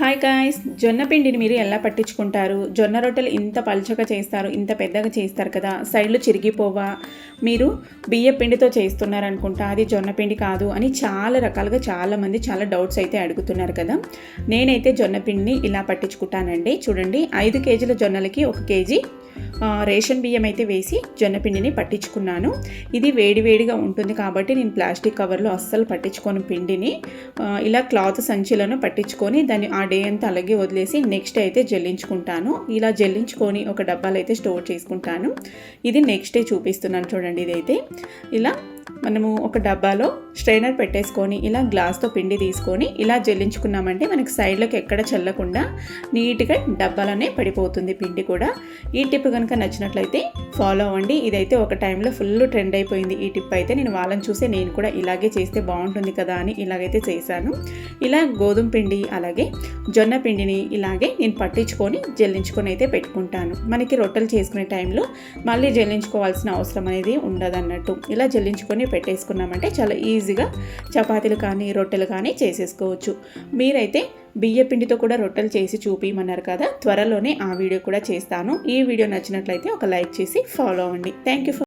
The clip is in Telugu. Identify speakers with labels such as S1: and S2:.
S1: హాయ్ గాయ్స్, జొన్న పిండిని మీరు ఎలా పట్టించుకుంటారు? జొన్న రొట్టెలు ఇంత పలుచగా చేస్తారు, ఇంత పెద్దగా చేస్తారు కదా, సైడ్లు చిరిగిపోవా? మీరు బియ్య పిండితో చేస్తున్నారనుకుంటా, అది జొన్న పిండి కాదు అని చాలా రకాలుగా చాలామంది చాలా డౌట్స్ అయితే అడుగుతున్నారు కదా. నేనైతే జొన్న పిండిని ఇలా పట్టించుకుంటానండి. చూడండి, 5 కేజీల జొన్నలకి 1 కేజీ రేషన్ బియ్యం అయితే వేసి జొన్నపిండిని పట్టించుకున్నాను. ఇది వేడివేడిగా ఉంటుంది కాబట్టి నేను ప్లాస్టిక్ కవర్లో అస్సలు పట్టించుకోను పిండిని. ఇలా క్లాత్ సంచిలను పట్టించుకొని దాన్ని ఆ డే అంతా అలాగే వదిలేసి నెక్స్ట్ అయితే జల్లించుకుంటాను. ఇలా జల్లించుకొని ఒక డబ్బాలో అయితే స్టోర్ చేసుకుంటాను. ఇది నెక్స్ట్ డే చూపిస్తున్నాను చూడండి. ఇదైతే ఇలా మనము ఒక డబ్బాలో స్ట్రైనర్ పెట్టేసుకొని ఇలా గ్లాస్తో పిండి తీసుకొని ఇలా జల్లించుకున్నామంటే మనకి సైడ్లోకి ఎక్కడ చల్లకుండా నీట్గా డబ్బాలోనే పడిపోతుంది పిండి కూడా. ఈ టిప్ కనుక నచ్చినట్లయితే ఫాలో అవ్వండి. ఇదైతే ఒక టైంలో ఫుల్ ట్రెండ్ అయిపోయింది ఈ టిప్ అయితే. నేను వాళ్ళని చూసి నేను కూడా ఇలాగే చేస్తే బాగుంటుంది కదా అని ఇలాగైతే చేశాను. ఇలా గోధుమ పిండి అలాగే జొన్న పిండిని ఇలాగే నేను పట్టించుకొని జల్లించుకొని అయితే పెట్టుకుంటాను. మనకి రొట్టెలు చేసుకునే టైంలో మళ్ళీ జల్లించుకోవాల్సిన అవసరం అనేది ఉండదన్నట్టు. ఇలా జల్లించుకొని పెట్టేసుకున్నామంటే చాలా ఈజీగా చపాతీలు కానీ రొట్టెలు కానీ చేసేసుకోవచ్చు. మీరైతే బియ్య పిండితో కూడా రొట్టెలు చేసి చూపిమన్నారు కదా, త్వరలోనే ఆ వీడియో కూడా చేస్తాను. ఈ వీడియో నచ్చినట్లయితే ఒక లైక్ చేసి ఫాలో అవ్వండి. Thank you.